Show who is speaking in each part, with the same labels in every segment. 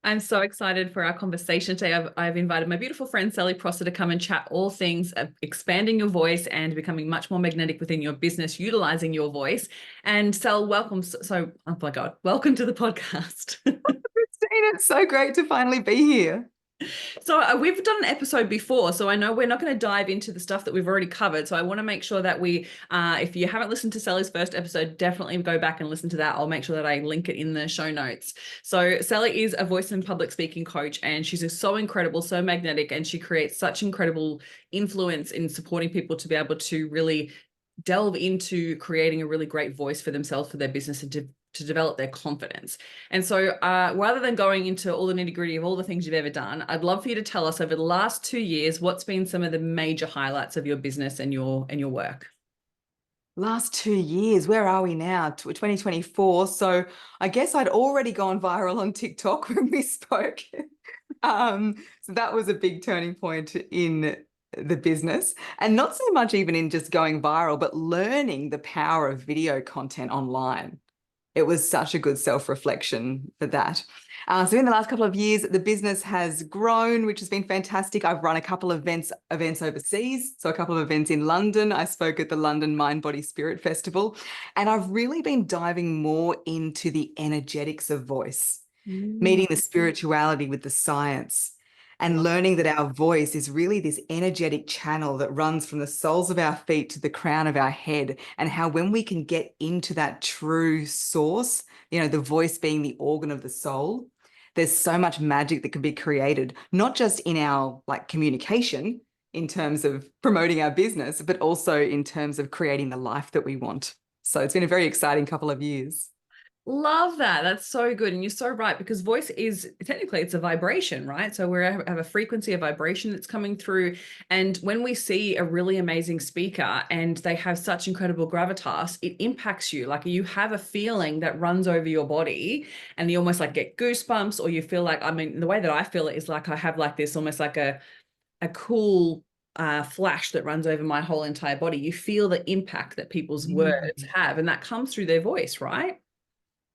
Speaker 1: I'm so excited for our conversation today. I've invited my beautiful friend Sally Prosser to come and chat all things expanding your voice and becoming much more magnetic within your business, utilizing your voice. And Sal, welcome. Oh my God, welcome to the podcast.
Speaker 2: Christine, it's so great to finally be here.
Speaker 1: So we've done an episode before, so I know we're not going to dive into the stuff that we've already covered. So I want to make sure that if you haven't listened to Sally's first episode, definitely go back and listen to that. I'll make sure that I link it in the show notes. So Sally is a voice and public speaking coach, and she's so incredible, so magnetic, and she creates such incredible influence in supporting people to be able to really delve into creating a really great voice for themselves, for their business, and to develop their confidence. And so rather than going into all the nitty gritty of all the things you've ever done, I'd love for you to tell us over the last 2 years, what's been some of the major highlights of your business and your work?
Speaker 2: Last 2 years, where are we now? 2024. So I guess I'd already gone viral on TikTok when we spoke. So that was a big turning point in the business, and not so much even in just going viral, but learning the power of video content online. It was such a good self-reflection for that. So in the last couple of years, the business has grown, which has been fantastic. I've run a couple of events overseas. So a couple of events in London. I spoke at the London Mind, Body, Spirit Festival. And I've really been diving more into the energetics of voice, meeting the spirituality with the science, and learning that our voice is really this energetic channel that runs from the soles of our feet to the crown of our head, and how when we can get into that true source, the voice being the organ of the soul, there's so much magic that can be created, not just in our communication in terms of promoting our business, but also in terms of creating the life that we want. So it's been a very exciting couple of years.
Speaker 1: Love that. That's so good. And you're so right, because voice is technically it's a vibration, right? So we have a frequency of vibration that's coming through. And when we see a really amazing speaker and they have such incredible gravitas, it impacts you. Like you have a feeling that runs over your body and you almost like get goosebumps, or you feel like, I mean, the way that I feel it is like I have like this almost like a cool flash that runs over my whole entire body. You feel the impact that people's words have, and that comes through their voice, right?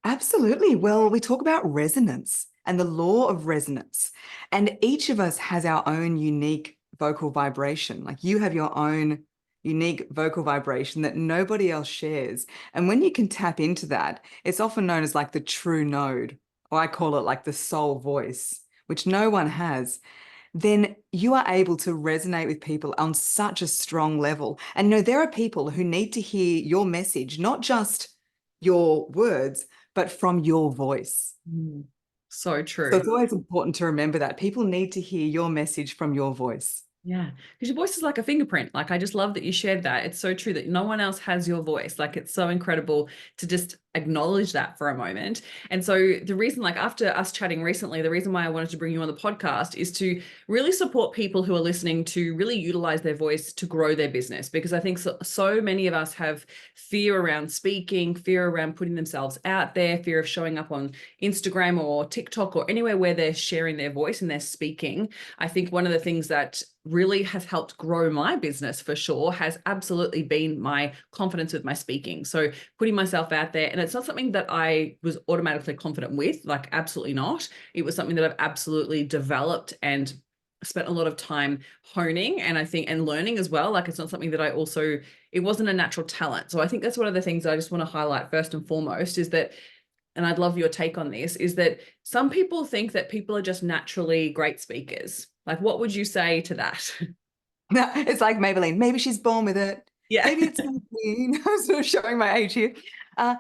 Speaker 2: Absolutely. Well, we talk about resonance and the law of resonance, and each of us has our own unique vocal vibration. Like you have your own unique vocal vibration that nobody else shares. And when you can tap into that, it's often known as like the true node, or I call it like the soul voice, which no one has. Then you are able to resonate with people on such a strong level. And there are people who need to hear your message, not just your words, but from your voice.
Speaker 1: So
Speaker 2: So
Speaker 1: true.
Speaker 2: it's always important to remember that people need to hear your message from your voice.
Speaker 1: Yeah, because your voice is like a fingerprint. Like, I just love that you shared that. It's so true that no one else has your voice. Like, it's so incredible to just acknowledge that for a moment. And so the reason, like after us chatting recently, the reason why I wanted to bring you on the podcast is to really support people who are listening to really utilize their voice to grow their business. Because I think so many of us have fear around speaking, fear around putting themselves out there, fear of showing up on Instagram or TikTok or anywhere where they're sharing their voice and they're speaking. I think one of the things that really has helped grow my business for sure has absolutely been my confidence with my speaking. So putting myself out there, and it's not something that I was automatically confident with, like absolutely not. It was something that I've absolutely developed and spent a lot of time honing, and I think and learning as well. Like it's not something that it wasn't a natural talent. So I think that's one of the things I just want to highlight first and foremost is that, and I'd love your take on this, is that some people think that people are just naturally great speakers. Like, what would you say to that?
Speaker 2: It's like Maybelline. Maybe she's born with it.
Speaker 1: Yeah.
Speaker 2: Maybe it's Maybelline. I'm sort of showing my age here. Uh,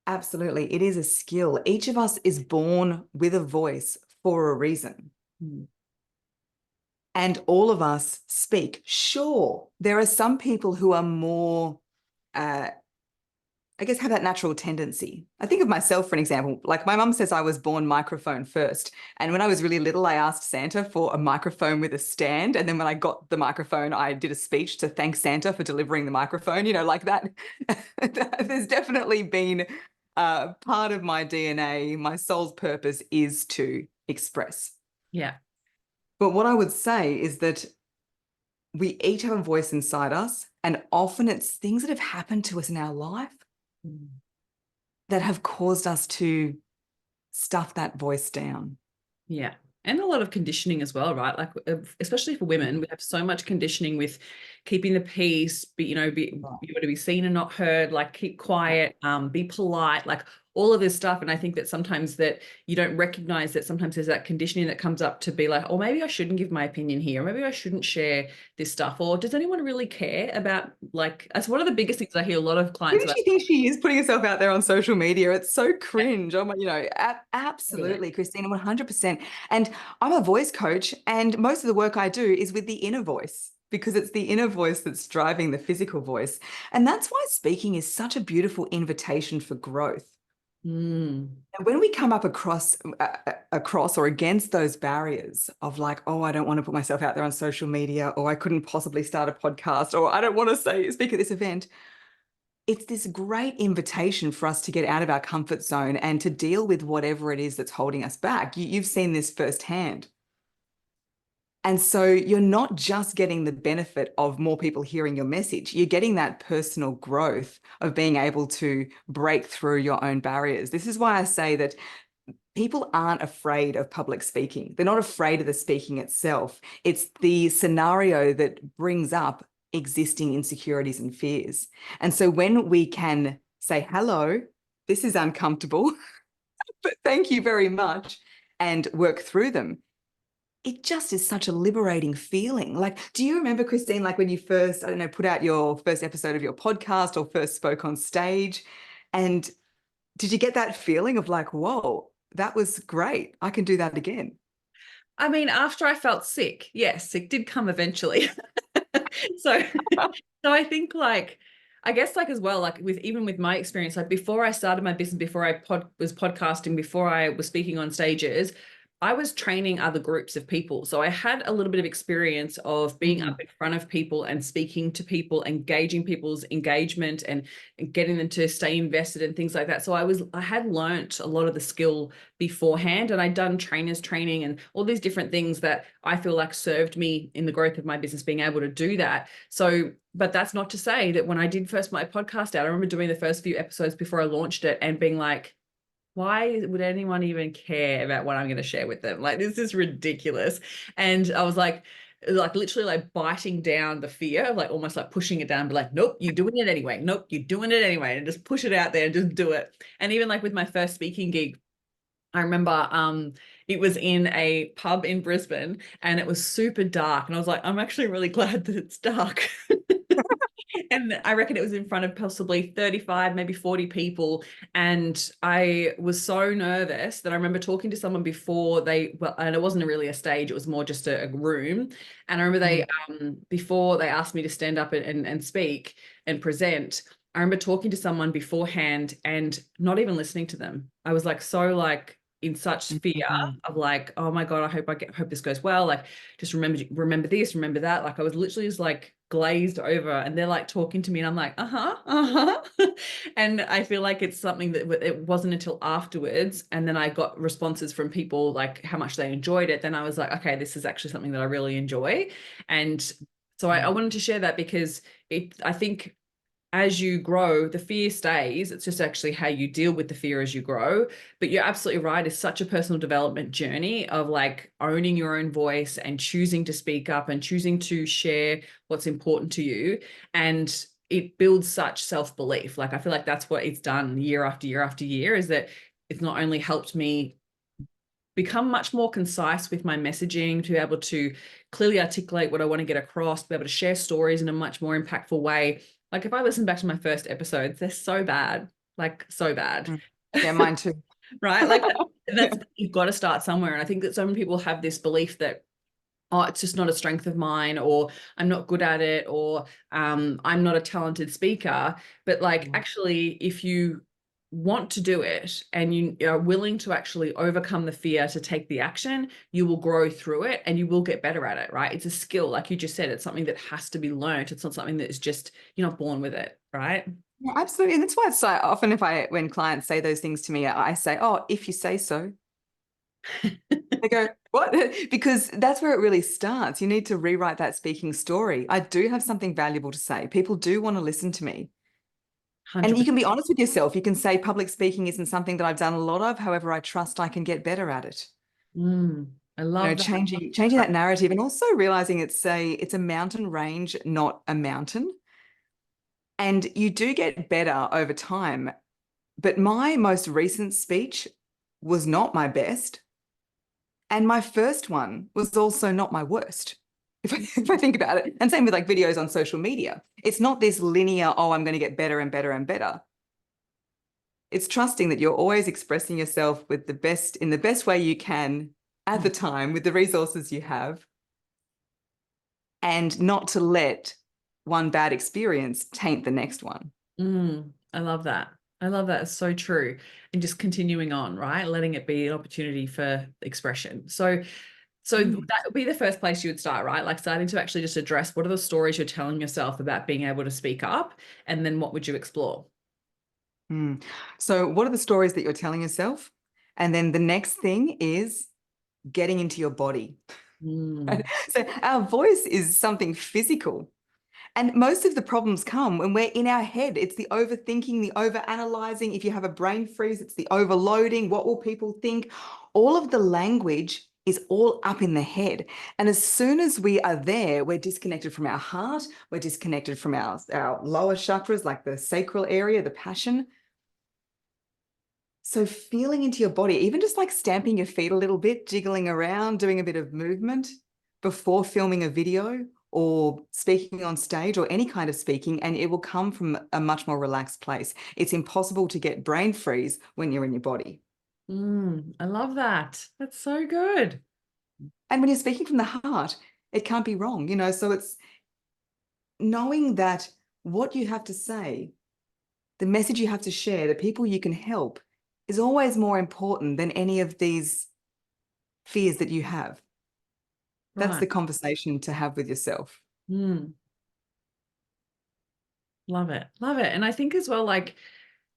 Speaker 2: Absolutely. It is a skill. Each of us is born with a voice for a reason. And all of us speak. Sure, there are some people who are more I guess, have that natural tendency. I think of myself, for an example, like my mum says I was born microphone first. And when I was really little, I asked Santa for a microphone with a stand. And then when I got the microphone, I did a speech to thank Santa for delivering the microphone, like that. There's definitely been part of my DNA, my soul's purpose is to express.
Speaker 1: Yeah.
Speaker 2: But what I would say is that we each have a voice inside us. And often it's things that have happened to us in our life that have caused us to stuff that voice down.
Speaker 1: Yeah. And a lot of conditioning as well, right? Like, especially for women, we have so much conditioning with keeping the peace, be able to be seen and not heard, like keep quiet, be polite, like all of this stuff. And I think that sometimes that you don't recognize that sometimes there's that conditioning that comes up to be like, oh, maybe I shouldn't give my opinion here. Or maybe I shouldn't share this stuff. Or does anyone really care about, like, that's one of the biggest things I hear a lot of
Speaker 2: Who
Speaker 1: clients
Speaker 2: does
Speaker 1: about.
Speaker 2: she think she is, putting herself out there on social media? It's so cringe. Oh my,
Speaker 1: Totally.
Speaker 2: absolutely, Christina, 100%. And I'm a voice coach, and most of the work I do is with the inner voice, because it's the inner voice that's driving the physical voice. And that's why speaking is such a beautiful invitation for growth.
Speaker 1: Mm.
Speaker 2: And when we come up across or against those barriers of like, oh, I don't want to put myself out there on social media, or I couldn't possibly start a podcast, or I don't want to speak at this event, it's this great invitation for us to get out of our comfort zone and to deal with whatever it is that's holding us back. You've seen this firsthand. And so you're not just getting the benefit of more people hearing your message, you're getting that personal growth of being able to break through your own barriers. This is why I say that people aren't afraid of public speaking. They're not afraid of the speaking itself. It's the scenario that brings up existing insecurities and fears. And so when we can say, hello, this is uncomfortable, but thank you very much, and work through them, it just is such a liberating feeling. Like, do you remember, Christine, like when you first, I don't know, put out your first episode of your podcast or first spoke on stage? And did you get that feeling of like, whoa, that was great, I can do that again?
Speaker 1: I mean, after I felt sick, yes, it did come eventually. So, so I think like, I guess like as well, like with even with my experience, like before I started my business, before I was podcasting, before I was speaking on stages, I was training other groups of people. So I had a little bit of experience of being up in front of people and speaking to people, engaging people's engagement and getting them to stay invested and things like that. So I had learnt a lot of the skill beforehand, and I'd done trainers training and all these different things that I feel like served me in the growth of my business, being able to do that. So, but that's not to say that when I did first my podcast out, I remember doing the first few episodes before I launched it and being like, why would anyone even care about what I'm going to share with them? Like, this is ridiculous. And I was like literally like biting down the fear of like almost like pushing it down, but like, nope, you're doing it anyway. Nope, you're doing it anyway. And just push it out there and just do it. And even like with my first speaking gig, I remember it was in a pub in Brisbane and it was super dark. And I was like, I'm actually really glad that it's dark. And I reckon it was in front of possibly 35, maybe 40 people. And I was so nervous that I remember talking to someone before well, and it wasn't really a stage, it was more just a room. And I remember before they asked me to stand up and speak and present, I remember talking to someone beforehand and not even listening to them. I was like, so like, in such fear of like, oh my God, hope this goes well. Like, just remember this, remember that. Like, I was literally just like glazed over, and they're like talking to me, and I'm like, and I feel like it's something that it wasn't until afterwards, and then I got responses from people like how much they enjoyed it. Then I was like, okay, this is actually something that I really enjoy, and so I wanted to share that because I think as you grow, the fear stays. It's just actually how you deal with the fear as you grow. But you're absolutely right. It's such a personal development journey of like owning your own voice and choosing to speak up and choosing to share what's important to you. And it builds such self-belief. Like, I feel like that's what it's done year after year after year, is that it's not only helped me become much more concise with my messaging, to be able to clearly articulate what I want to get across, be able to share stories in a much more impactful way. Like, if I listen back to my first episodes, they're so bad, like so bad.
Speaker 2: Yeah, mine too.
Speaker 1: Right? Like
Speaker 2: Yeah.
Speaker 1: you've got to start somewhere. And I think that so many people have this belief that, oh, it's just not a strength of mine, or I'm not good at it, or I'm not a talented speaker. But like, actually, if you want to do it and you are willing to actually overcome the fear to take the action, you will grow through it and you will get better at it, right? It's a skill. Like you just said, it's something that has to be learned. It's not something that is just, you're not born with it, right?
Speaker 2: Yeah, absolutely. And that's why it's so often when clients say those things to me, I say, oh, if you say so. They go, what? Because that's where it really starts. You need to rewrite that speaking story. I do have something valuable to say. People do want to listen to me. And you
Speaker 1: 100%.
Speaker 2: can be honest with yourself. You can say public speaking isn't something that I've done a lot of. However, I trust I can get better at it.
Speaker 1: I love that.
Speaker 2: Changing that narrative, and also realizing it's a mountain range, not a mountain. And you do get better over time. But my most recent speech was not my best. And my first one was also not my worst, if I think about it. And same with like videos on social media. It's not this linear, oh, I'm going to get better and better and better. It's trusting that you're always expressing yourself with the best, in the best way you can at the time with the resources you have, and not to let one bad experience taint the next one.
Speaker 1: I love that. I love that. It's so true. And just continuing on, right? Letting it be an opportunity for expression. So that would be the first place you would start, right? Like starting to actually just address what are the stories you're telling yourself about being able to speak up, and then what would you explore?
Speaker 2: So what are the stories that you're telling yourself? And then the next thing is getting into your body. So our voice is something physical. And most of the problems come when we're in our head. It's the overthinking, the overanalyzing. If you have a brain freeze, it's the overloading. What will people think? All of the language is all up in the head. And as soon as we are there, we're disconnected from our heart. We're disconnected from our lower chakras, like the sacral area, the passion. So feeling into your body, even just like stamping your feet a little bit, jiggling around, doing a bit of movement before filming a video or speaking on stage or any kind of speaking, and it will come from a much more relaxed place. It's impossible to get brain freeze when you're in your body.
Speaker 1: I love that. That's so good.
Speaker 2: And when you're speaking from the heart, it can't be wrong, so it's knowing that what you have to say, the message you have to share, the people you can help is always more important than any of these fears that you have. That's the conversation to have with yourself.
Speaker 1: Love it. Love it. And I think as well, like,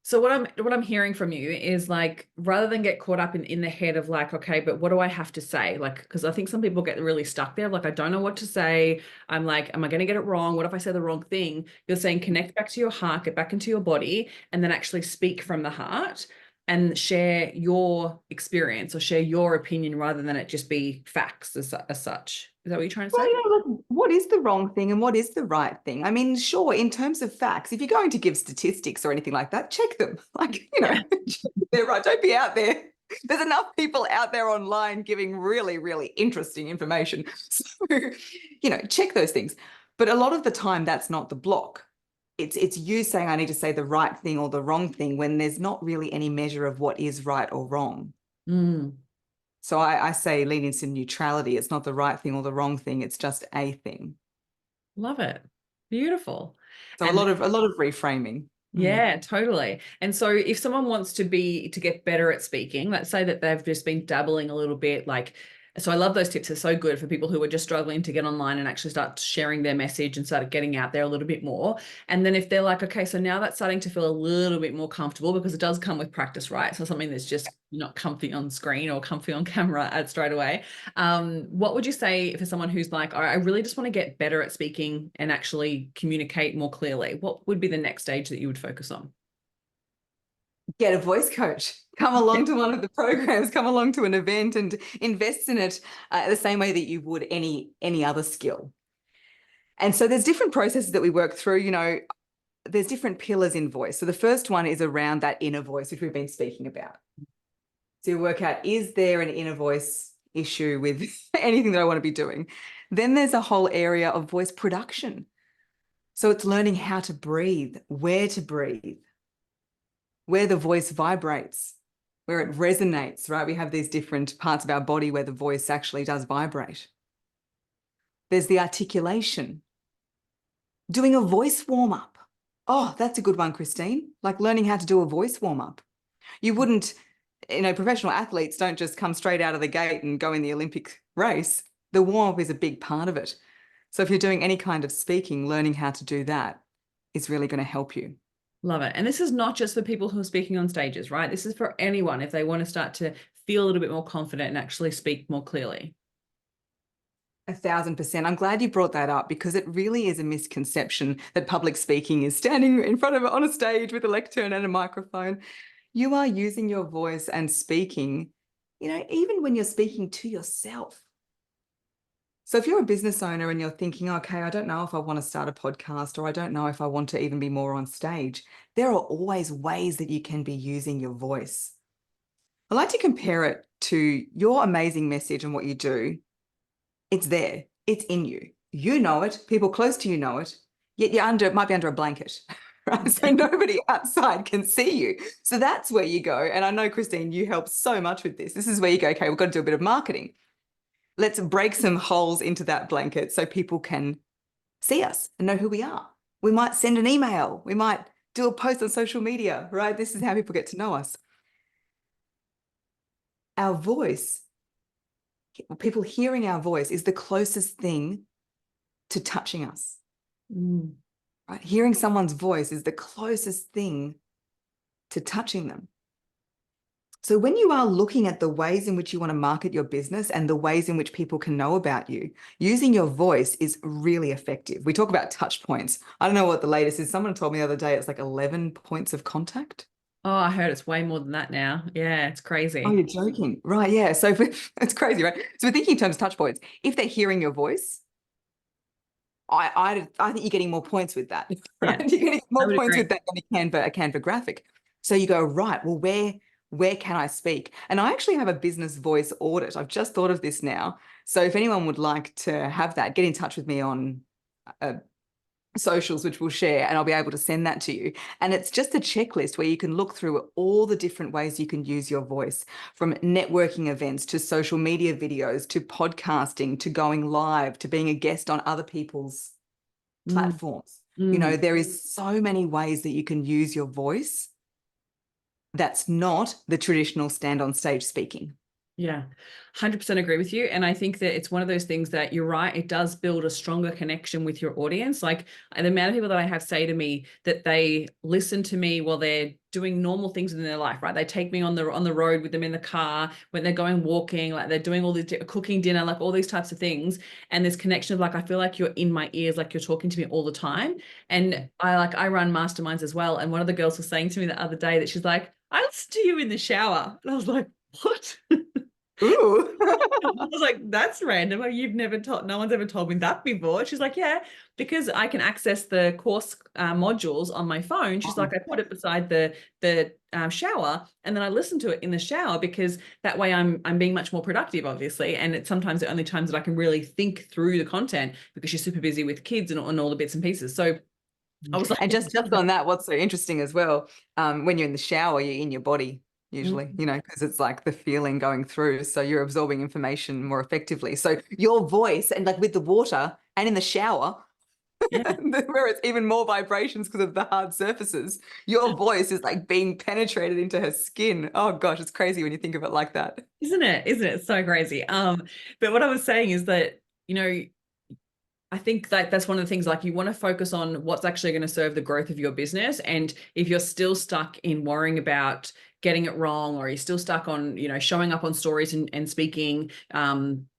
Speaker 1: so what I'm hearing from you is like, rather than get caught up in the head of like, okay, but what do I have to say? Like, because I think some people get really stuck there. Like, I don't know what to say. I'm like, am I going to get it wrong? What if I say the wrong thing? You're saying connect back to your heart, get back into your body, and then actually speak from the heart and share your experience or share your opinion rather than it just be facts as such. Is that what you're trying to say?
Speaker 2: Well, what is the wrong thing and what is the right thing? I mean, sure, in terms of facts, if you're going to give statistics or anything like that, check them. Like, they're right. Don't be out there. There's enough people out there online giving really, really interesting information. So, check those things. But a lot of the time, that's not the block. It's you saying, I need to say the right thing or the wrong thing when there's not really any measure of what is right or wrong. So I say lean into neutrality. It's not the right thing or the wrong thing. It's just a thing.
Speaker 1: Love it. Beautiful.
Speaker 2: So
Speaker 1: and
Speaker 2: a lot of reframing.
Speaker 1: Yeah, totally. And so if someone wants to get better at speaking, let's say that they've just been dabbling a little bit, like, so I love those tips. They're so good for people who are just struggling to get online and actually start sharing their message and start getting out there a little bit more. And then if they're like, okay, so now that's starting to feel a little bit more comfortable, because it does come with practice, right? So something that's just not comfy on screen or comfy on camera at straight away. What would you say for someone who's like, all right, I really just want to get better at speaking and actually communicate more clearly? What would be the next stage that you would focus on?
Speaker 2: Get a voice coach. Come along to one of the programs, come along to an event and invest in it the same way that you would any other skill. And so there's different processes that we work through. There's different pillars in voice. So the first one is around that inner voice, which we've been speaking about. So you work out, is there an inner voice issue with anything that I want to be doing? Then there's a whole area of voice production. So it's learning how to breathe, where to breathe, where the voice vibrates, where it resonates, right? We have these different parts of our body where the voice actually does vibrate. There's the articulation. Doing a voice warm-up. Oh, that's a good one, Christine. Like learning how to do a voice warm-up. You wouldn't, professional athletes don't just come straight out of the gate and go in the Olympic race. The warm-up is a big part of it. So if you're doing any kind of speaking, learning how to do that is really going to help you.
Speaker 1: Love it. And this is not just for people who are speaking on stages, right? This is for anyone if they want to start to feel a little bit more confident and actually speak more clearly.
Speaker 2: 1,000%. I'm glad you brought that up because it really is a misconception that public speaking is standing in front of on a stage with a lectern and a microphone. You are using your voice and speaking, even when you're speaking to yourself. So if you're a business owner and you're thinking, okay, I don't know if I want to start a podcast, or I don't know if I want to even be more on stage, there are always ways that you can be using your voice. I like to compare it to your amazing message and what you do. It's there. It's in you. You know it. People close to you know it. Yet it might be under a blanket, right? So nobody outside can see you. So that's where you go. And I know, Christine, you help so much with this. This is where you go, okay, we've got to do a bit of marketing. Let's break some holes into that blanket so people can see us and know who we are. We might send an email. We might do a post on social media, right? This is how people get to know us. Our voice, people hearing our voice, is the closest thing to touching us. Right? Hearing someone's voice is the closest thing to touching them. So when you are looking at the ways in which you want to market your business and the ways in which people can know about you, using your voice is really effective. We talk about touch points. I don't know what the latest is. Someone told me the other day it's like 11 points of contact.
Speaker 1: Oh, I heard it's way more than that now. Yeah, it's crazy.
Speaker 2: Oh, you're joking. Right, yeah. So it's crazy, right? So we're thinking in terms of touch points. If they're hearing your voice, I think you're getting more points with that. Right?
Speaker 1: Yeah,
Speaker 2: You're getting more
Speaker 1: would
Speaker 2: points
Speaker 1: agree.
Speaker 2: with that than a Canva graphic. So you go, right, well, where can I speak? And I actually have a business voice audit. I've just thought of this now. So if anyone would like to have that, get in touch with me on socials, which we'll share, and I'll be able to send that to you. And it's just a checklist where you can look through all the different ways you can use your voice, from networking events to social media videos to podcasting to going live to being a guest on other people's platforms. There is so many ways that you can use your voice that's not the traditional stand on stage speaking.
Speaker 1: Yeah, 100% agree with you. And I think that it's one of those things that you're right, it does build a stronger connection with your audience. Like the amount of people that I have say to me that they listen to me while they're doing normal things in their life, right? They take me on the road with them in the car, when they're going walking, like they're doing all this cooking dinner, like all these types of things. And this connection of like, I feel like you're in my ears, like you're talking to me all the time. And I run masterminds as well. And one of the girls was saying to me the other day that she's like, I listen to you in the shower. And I was like, what?
Speaker 2: Ooh.
Speaker 1: I was like, that's random. You've never told, no one's ever told me that before. She's like, yeah, because I can access the course modules on my phone. She's like, I put it beside the shower, and then I listen to it in the shower because that way I'm being much more productive, obviously. And it's sometimes the only times that I can really think through the content because she's super busy with kids and all the bits and pieces. So I was like,
Speaker 2: and just on that, what's so interesting as well, when you're in the shower, you're in your body usually, because it's like the feeling going through. So you're absorbing information more effectively. So your voice, and like with the water and in the shower, where it's even more vibrations because of the hard surfaces, your voice is like being penetrated into her skin. Oh gosh, it's crazy when you think of it like that.
Speaker 1: Isn't it? Isn't it? It's so crazy. But what I was saying is that, I think that that's one of the things, like you want to focus on what's actually going to serve the growth of your business. And if you're still stuck in worrying about getting it wrong, or you're still stuck on, showing up on stories and speaking,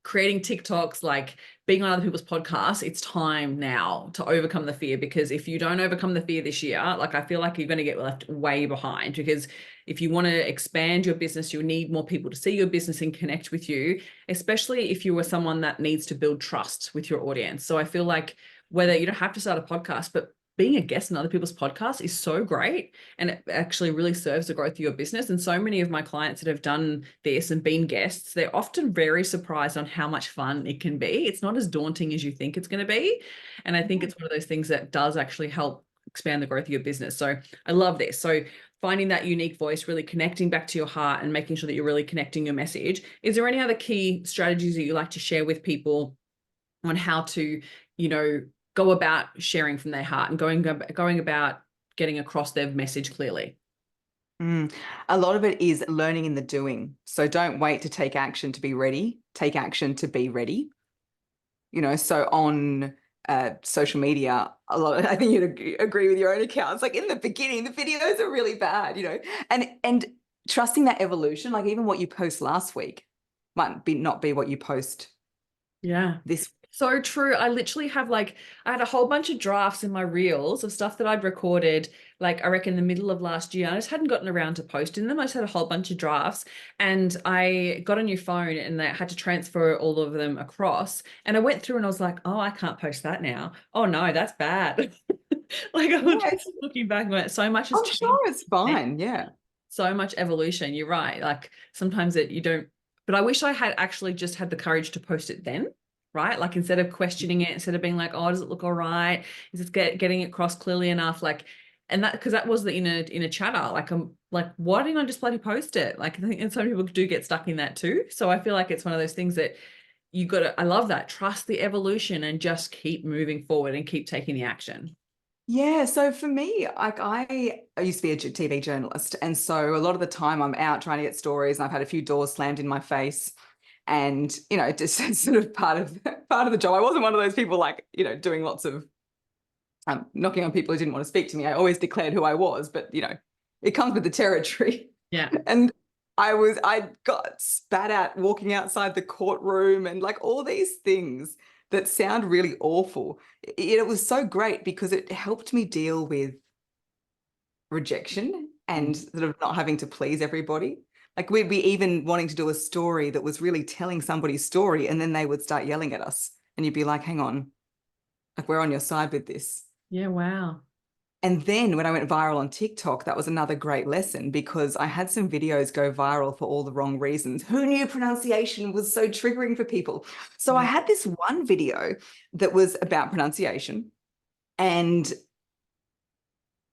Speaker 1: creating TikToks, like being on other people's podcasts, it's time now to overcome the fear. Because if you don't overcome the fear this year, like I feel like you're going to get left way behind, because if you want to expand your business, you need more people to see your business and connect with you, especially if you are someone that needs to build trust with your audience. So I feel like whether you don't have to start a podcast, but being a guest in other people's podcasts is so great, and it actually really serves the growth of your business. And so many of my clients that have done this and been guests, they're often very surprised on how much fun it can be. It's not as daunting as you think it's going to be. And I think it's one of those things that does actually help expand the growth of your business. So I love this. So finding that unique voice, really connecting back to your heart and making sure that you're really connecting your message. Is there any other key strategies that you like to share with people on how to, go about sharing from their heart and going about getting across their message clearly?
Speaker 2: A lot of it is learning in the doing. So don't wait to take action to be ready. Take action to be ready. So on social media, I think you'd agree with your own accounts. Like in the beginning, the videos are really bad, and trusting that evolution. Like even what you post last week might not be what you post this
Speaker 1: So true. I literally have like, I had a whole bunch of drafts in my reels of stuff that I'd recorded, like I reckon the middle of last year. I just hadn't gotten around to posting them. I just had a whole bunch of drafts and I got a new phone and I had to transfer all of them across. And I went through and I was like, oh, I can't post that now. Oh no, that's bad. Like I was
Speaker 2: Yeah,
Speaker 1: just looking back and went, so much has
Speaker 2: I'm
Speaker 1: changed.
Speaker 2: sure it's fine. Yeah.
Speaker 1: So much evolution. You're right. Like sometimes you don't, but I wish I had actually just had the courage to post it then, right? Like instead of questioning it, instead of being like, oh, does it look all right? Is it getting it across clearly enough? Like, and that because that was the inner chatter. Like I'm like, why didn't I just bloody post it? Like I think and some people do get stuck in that too. So I feel like it's one of those things that you got to, I love that. Trust the evolution and just keep moving forward and keep taking the action.
Speaker 2: Yeah, so for me, like I used to be a TV journalist, and so a lot of the time I'm out trying to get stories, and I've had a few doors slammed in my face, and just it's sort of part of the job. I wasn't one of those people like doing lots of knocking on people who didn't want to speak to me. I always declared who I was, but it comes with the territory.
Speaker 1: Yeah.
Speaker 2: And I got spat at walking outside the courtroom and like all these things that sound really awful. It was so great because it helped me deal with rejection and sort of not having to please everybody. Like we'd be even wanting to do a story that was really telling somebody's story, and then they would start yelling at us, and you'd be like, hang on, like we're on your side with this.
Speaker 1: Yeah. Wow.
Speaker 2: And then when I went viral on TikTok, that was another great lesson because I had some videos go viral for all the wrong reasons. Who knew pronunciation was so triggering for people? So I had this one video that was about pronunciation, and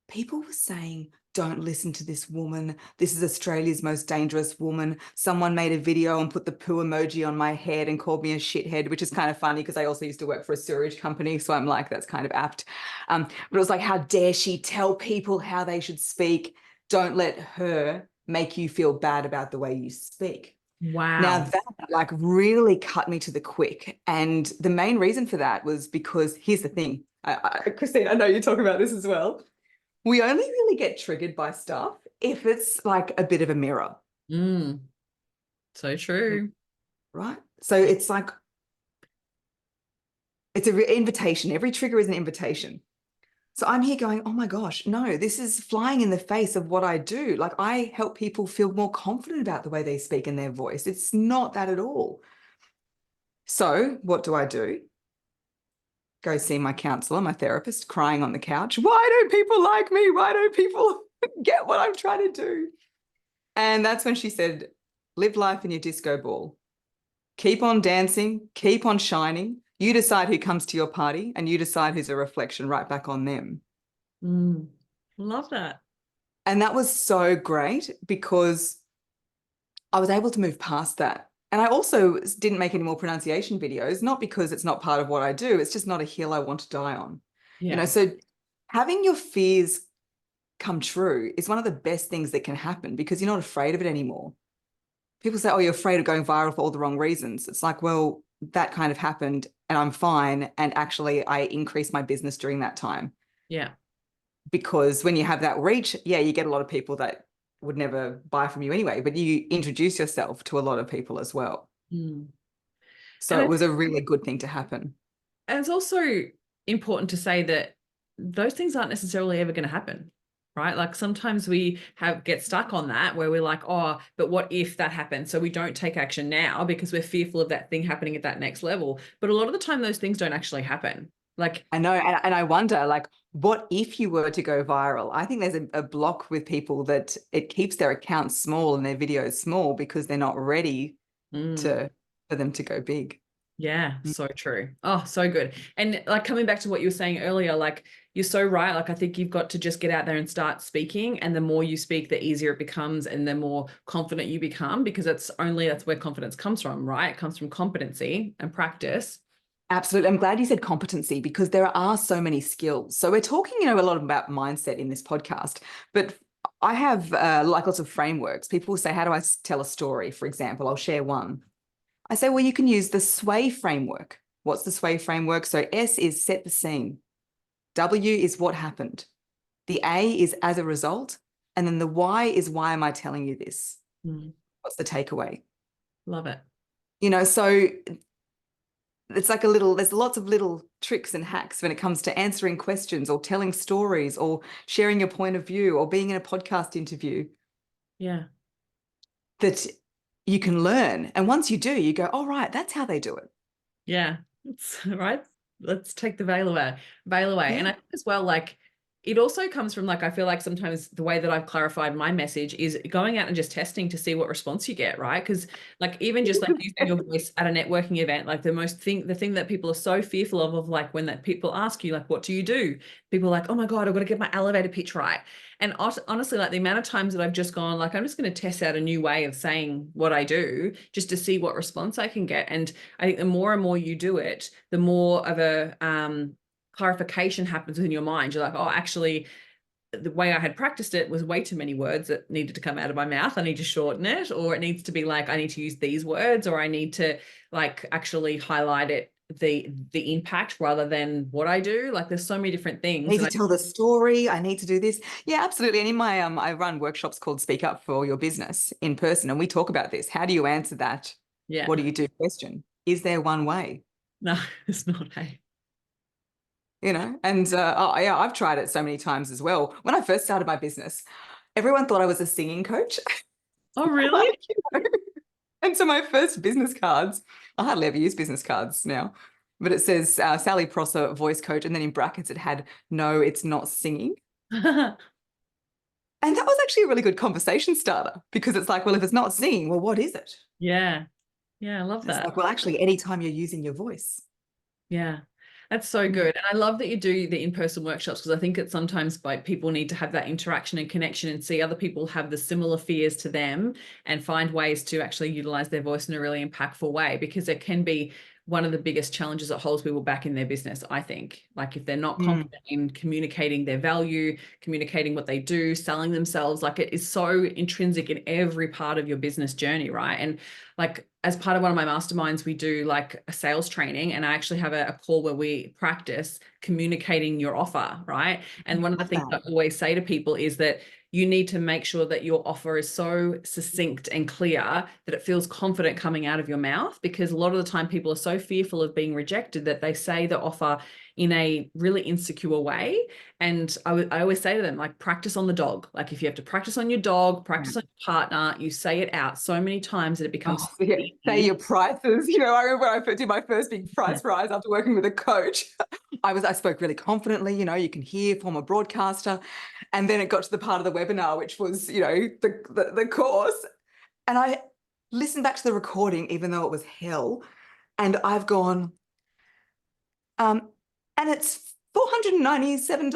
Speaker 2: people were saying, don't listen to this woman. This is Australia's most dangerous woman. Someone made a video and put the poo emoji on my head and called me a shithead, which is kind of funny because I also used to work for a sewerage company. So I'm like, that's kind of apt. But it was like, how dare she tell people how they should speak? Don't let her make you feel bad about the way you speak. Now
Speaker 1: Wow.
Speaker 2: that like really cut me to the quick. And the main reason for that was because here's the thing. Christine, I know you talk about this as well. We only really get triggered by stuff if it's like a bit of a mirror.
Speaker 1: Mm, so true.
Speaker 2: Right? So it's like, it's an invitation. Every trigger is an invitation. So I'm here going, oh my gosh, no, this is flying in the face of what I do. Like I help people feel more confident about the way they speak in their voice. It's not that at all. So what do? Go see my counselor, my therapist, crying on the couch. Why don't people like me? Why don't people get what I'm trying to do? And that's when she said, live life in your disco ball. Keep on dancing, keep on shining. You decide who comes to your party and you decide who's a reflection right back on them.
Speaker 1: Mm, love that.
Speaker 2: And that was so great because I was able to move past that. And I also didn't make any more pronunciation videos, not because it's not part of what I do. It's just not a hill I want to die on.
Speaker 1: Yeah.
Speaker 2: So having your fears come true is one of the best things that can happen because you're not afraid of it anymore. People say, oh, you're afraid of going viral for all the wrong reasons. It's like, well, that kind of happened and I'm fine. And actually, I increased my business during that time.
Speaker 1: Yeah.
Speaker 2: Because when you have that reach, yeah, you get a lot of people that would never buy from you anyway, but you introduce yourself to a lot of people as well.
Speaker 1: Mm.
Speaker 2: So
Speaker 1: And
Speaker 2: it was a really good thing to happen.
Speaker 1: it's also important to say that those things aren't necessarily ever going to happen, right? Like sometimes we get stuck on that where we're like, oh, but what if that happens? So we don't take action now because we're fearful of that thing happening at that next level. But a lot of the time, those things don't actually happen. Like,
Speaker 2: I know. And I wonder, like, what if you were to go viral? I think there's a block with people that it keeps their accounts small and their videos small because they're not ready for them to go big.
Speaker 1: yeah, so true. Oh, so good. And like coming back to what you were saying earlier, like you're so right. Like I think you've got to just get out there and start speaking. And the more you speak, the easier it becomes and the more confident you become because that's where confidence comes from, right? It comes from competency and practice.
Speaker 2: Absolutely. I'm glad you said competency because there are so many skills. So we're talking, a lot about mindset in this podcast, but I have like lots of frameworks. People will say, how do I tell a story? For example, I'll share one. I say, well, you can use the SWAY framework. What's the SWAY framework? So S is set the scene. W is what happened. The A is as a result. And then the Y is why am I telling you this? What's the takeaway?
Speaker 1: Love it.
Speaker 2: So it's like there's lots of little tricks and hacks when it comes to answering questions or telling stories or sharing your point of view or being in a podcast interview
Speaker 1: Yeah.
Speaker 2: that you can learn. And once you do, you go, oh, right, that's how they do it.
Speaker 1: Yeah. It's right. Let's take the veil away. Veil away. And
Speaker 2: Yeah.
Speaker 1: I think as well, like it also comes from like I feel like sometimes the way that I've clarified my message is going out and just testing to see what response you get, right? Because like even just like using your voice at a networking event, like the thing that people are so fearful of like when that people ask you like, what do you do? People are like, oh my God, I've got to get my elevator pitch right. And honestly, like the amount of times that I've just gone, like, I'm just going to test out a new way of saying what I do just to see what response I can get. And I think the more and more you do it, the more of a clarification happens within your mind. You're like, oh, actually, the way I had practiced it was way too many words that needed to come out of my mouth. I need to shorten it, or it needs to be like, I need to use these words, or I need to like actually highlight it, the impact rather than what I do. Like there's so many different
Speaker 2: I
Speaker 1: things.
Speaker 2: need to
Speaker 1: And
Speaker 2: tell the story. I need to do this. Yeah, absolutely. And in my I run workshops called Speak Up for Your Business in person, and we talk about this. How do you answer that?
Speaker 1: yeah,
Speaker 2: What do you do question? Is there one way?
Speaker 1: no, it's not. Hey.
Speaker 2: And oh, yeah, I've tried it so many times as well. When I first started my business, everyone thought I was a singing coach.
Speaker 1: Oh, really?
Speaker 2: Like, And so my first business cards, I hardly ever use business cards now, but it says Sally Prosser, voice coach. And then in brackets, it had, no, it's not singing. And that was actually a really good conversation starter because it's like, well, if it's not singing, well, what is it?
Speaker 1: Yeah. Yeah, I love
Speaker 2: It's
Speaker 1: that.
Speaker 2: like, well, actually, anytime you're using your voice.
Speaker 1: Yeah, that's so good. And I love that you do the in-person workshops because I think it's sometimes like people need to have that interaction and connection and see other people have the similar fears to them and find ways to actually utilize their voice in a really impactful way because it can be one of the biggest challenges that holds people back in their business, I think. Like if they're not confident in communicating their value, communicating what they do, selling themselves, like it is so intrinsic in every part of your business journey, right? And like as part of one of my masterminds, we do like a sales training and I actually have a call where we practice communicating your offer, right? And one of the things I always say to people is that you need to make sure that your offer is so succinct and clear that it feels confident coming out of your mouth because a lot of the time people are so fearful of being rejected that they say the offer in a really insecure way. And I always say to them, like, practice on the dog. Like, if you have to practice on your dog, practice on your partner, you say it out so many times that it becomes
Speaker 2: Say your prices. I remember when I did my first big price rise after working with a coach. I spoke really confidently, you can hear former broadcaster. And then it got to the part of the webinar, which was, the course. And I listened back to the recording, even though it was hell. And I've gone, and it's $497.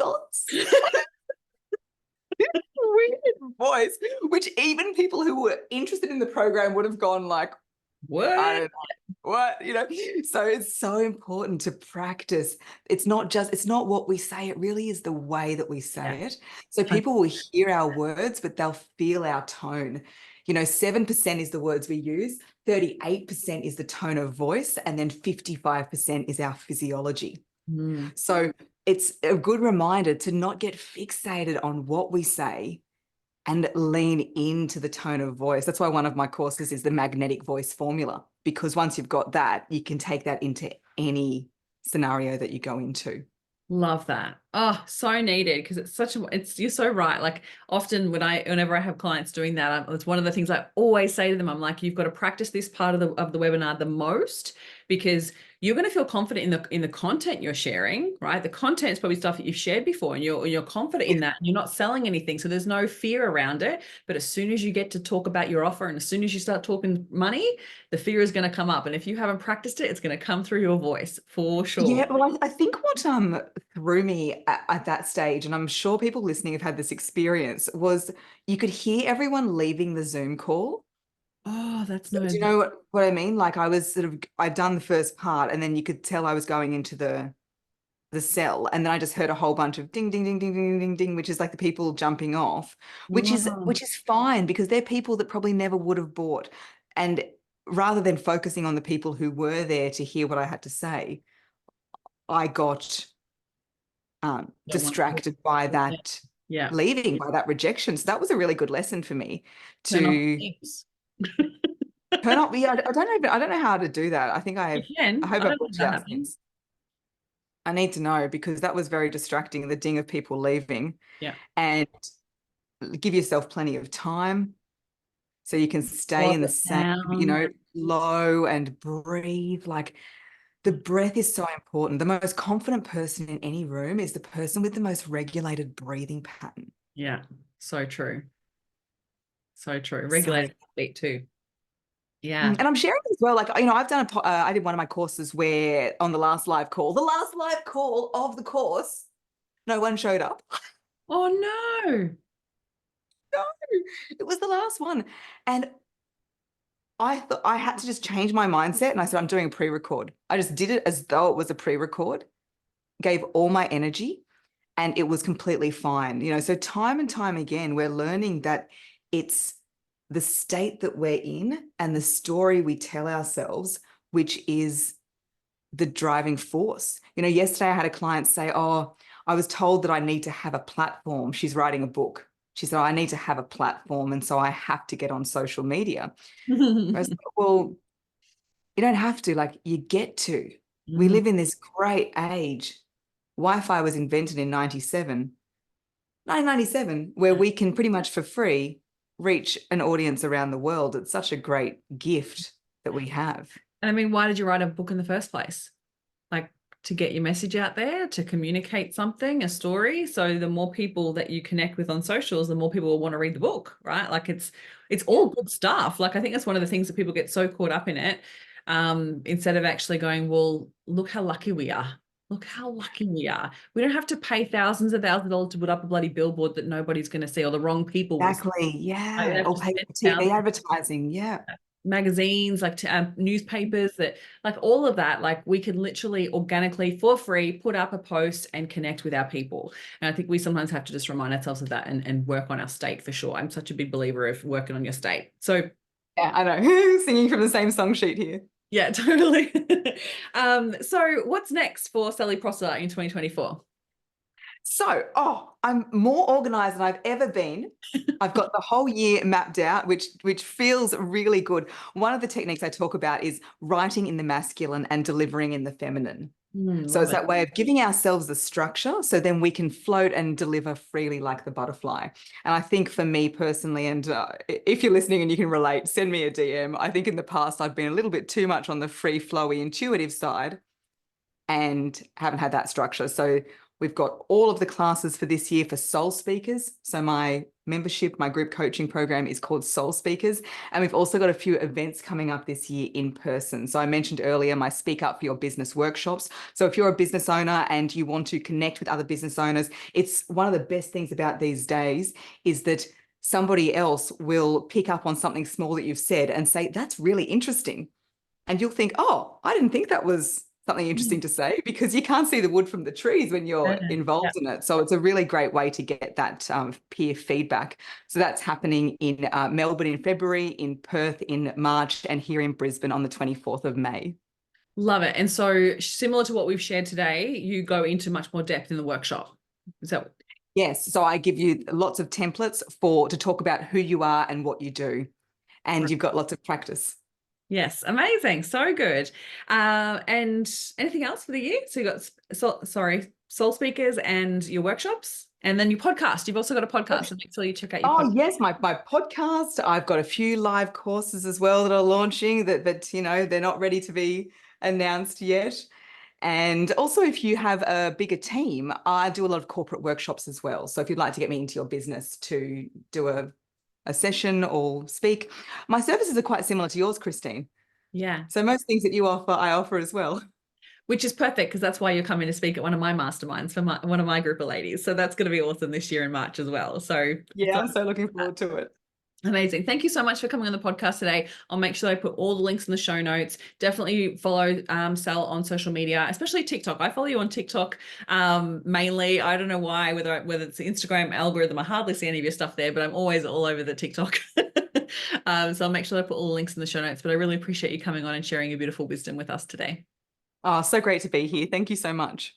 Speaker 2: Weird voice, which even people who were interested in the program would have gone like,
Speaker 1: what?
Speaker 2: I don't know what, So it's so important to practice. It's not what we say, it really is the way that we say it. So people will hear our words, but they'll feel our tone. 7% is the words we use, 38% is the tone of voice, and then 55% is our physiology. So it's a good reminder to not get fixated on what we say and lean into the tone of voice. That's why one of my courses is the magnetic voice formula, because once you've got that, you can take that into any scenario that you go into.
Speaker 1: Love that. Oh, so needed because you're so right. Like often whenever I have clients doing that, it's one of the things I always say to them. I'm like, you've got to practice this part of the webinar the most because you're going to feel confident in the content you're sharing, right? The content is probably stuff that you've shared before and you're confident in that and you're not selling anything. So there's no fear around it. But as soon as you get to talk about your offer and as soon as you start talking money, the fear is going to come up. And if you haven't practiced it, it's going to come through your voice for sure.
Speaker 2: Yeah, well, I think what threw me at that stage, and I'm sure people listening have had this experience, was you could hear everyone leaving the Zoom call.
Speaker 1: Oh, that's
Speaker 2: Do
Speaker 1: nice.
Speaker 2: you know what I mean? Like I'd done the first part and then you could tell I was going into the cell, and then I just heard a whole bunch of ding, ding, ding, ding, ding, ding, ding, which is like the people jumping off, which is fine because they're people that probably never would have bought. And rather than focusing on the people who were there to hear what I had to say, I got distracted by that leaving, by that rejection. So that was a really good lesson for me to Turn off. Yeah, I don't know how to do that. I think
Speaker 1: You
Speaker 2: I
Speaker 1: can.
Speaker 2: hope
Speaker 1: I
Speaker 2: I've
Speaker 1: don't know
Speaker 2: worked
Speaker 1: how
Speaker 2: it
Speaker 1: that
Speaker 2: out
Speaker 1: happens.
Speaker 2: since. I need to know because that was very distracting, the ding of people leaving.
Speaker 1: Yeah.
Speaker 2: And give yourself plenty of time so you can stay
Speaker 1: Slow
Speaker 2: in the
Speaker 1: it
Speaker 2: same,
Speaker 1: down.
Speaker 2: low and breathe. Like the breath is so important. The most confident person in any room is the person with the most regulated breathing pattern.
Speaker 1: Yeah. So true. So true.
Speaker 2: So,
Speaker 1: Regulated beat too. Yeah.
Speaker 2: and I'm sharing as well. Like, I've done I did one of my courses where on the last live call of the course, no one showed up.
Speaker 1: Oh no.
Speaker 2: No, it was the last one. And I thought I had to just change my mindset. And I said, I'm doing a pre-record. I just did it as though it was a pre-record, gave all my energy, and it was completely fine. So time and time again, we're learning that it's the state that we're in and the story we tell ourselves, which is the driving force. Yesterday I had a client say, "Oh, I was told that I need to have a platform." She's writing a book. She said, "I need to have a platform, and so I have to get on social media." I was like, well, you don't have to, like, you get to. We
Speaker 1: Mm,
Speaker 2: live in this great age. Wi-Fi was invented in 1997, where
Speaker 1: yeah.
Speaker 2: we can pretty much for free reach an audience around the world. It's such a great gift that we have.
Speaker 1: And I mean, why did you write a book in the first place? Like to get your message out there, to communicate something, a story. So the more people that you connect with on socials, the more people will want to read the book, right? Like it's all good stuff. Like I think that's one of the things that people get so caught up in it. Instead of actually going, well, look how lucky we are. Look how lucky we are. We don't have to pay thousands of dollars to put up a bloody billboard that nobody's going to see or the wrong people will see.
Speaker 2: Exactly.
Speaker 1: Like, we
Speaker 2: Yeah.
Speaker 1: have
Speaker 2: Or
Speaker 1: to
Speaker 2: pay
Speaker 1: spend
Speaker 2: for TV
Speaker 1: thousands
Speaker 2: advertising. Yeah.
Speaker 1: magazines, like newspapers, that like all of that, like we can literally organically for free put up a post and connect with our people. And I think we sometimes have to just remind ourselves of that and work on our state for sure. I'm such a big believer of working on your state. So
Speaker 2: Yeah, I know. Singing from the same song sheet here.
Speaker 1: yeah, totally. So what's next for Sally Prosser in 2024?
Speaker 2: So, I'm more organized than I've ever been. I've got the whole year mapped out, which feels really good. One of the techniques I talk about is writing in the masculine and delivering in the feminine. So
Speaker 1: Love
Speaker 2: it's
Speaker 1: it.
Speaker 2: that way of giving ourselves the structure so then we can float and deliver freely like the butterfly. And I think for me personally, and if you're listening and you can relate, send me a DM. I think in the past I've been a little bit too much on the free flowy intuitive side and haven't had that structure. So we've got all of the classes for this year for soul speakers. So my membership, my group coaching program is called Soul Speakers. And we've also got a few events coming up this year in person. So I mentioned earlier my Speak Up for Your Business workshops. So if you're a business owner and you want to connect with other business owners, it's one of the best things about these days is that somebody else will pick up on something small that you've said and say, that's really interesting. And you'll think, oh, I didn't think that was something interesting to say, because you can't see the wood from the trees when you're
Speaker 1: Yeah.
Speaker 2: involved in it. So it's a really great way to get that peer feedback. So that's happening in Melbourne in February, in Perth in March, and here in Brisbane on the 24th of May.
Speaker 1: Love it. And so similar to what we've shared today, you go into much more depth in the workshop. Is that
Speaker 2: Yes. So I give you lots of templates to talk about who you are and what you do. And you've got lots of practice.
Speaker 1: Yes, amazing. So good. And anything else for the year? So you got, soul speakers and your workshops, and then your podcast. You've also got a podcast, so make sure you check out your
Speaker 2: Oh,
Speaker 1: podcast.
Speaker 2: yes, my podcast. I've got a few live courses as well that are launching that they're not ready to be announced yet. And also, if you have a bigger team, I do a lot of corporate workshops as well. So if you'd like to get me into your business to do a session or speak, my services are quite similar to yours, Christine.
Speaker 1: Yeah,
Speaker 2: So most things that you offer, I offer as well.
Speaker 1: which is perfect because that's why you're coming to speak at one of my masterminds for one of my group of ladies. So that's going to be awesome this year in March as well. So
Speaker 2: Yeah, I'm so looking forward to it.
Speaker 1: amazing. Thank you so much for coming on the podcast today. I'll make sure I put all the links in the show notes. Definitely follow Sal on social media, especially TikTok. I follow you on TikTok mainly. I don't know why, whether it's the Instagram algorithm, I hardly see any of your stuff there, but I'm always all over the TikTok. So I'll make sure I put all the links in the show notes, but I really appreciate you coming on and sharing your beautiful wisdom with us today.
Speaker 2: Oh, so great to be here. Thank you so much.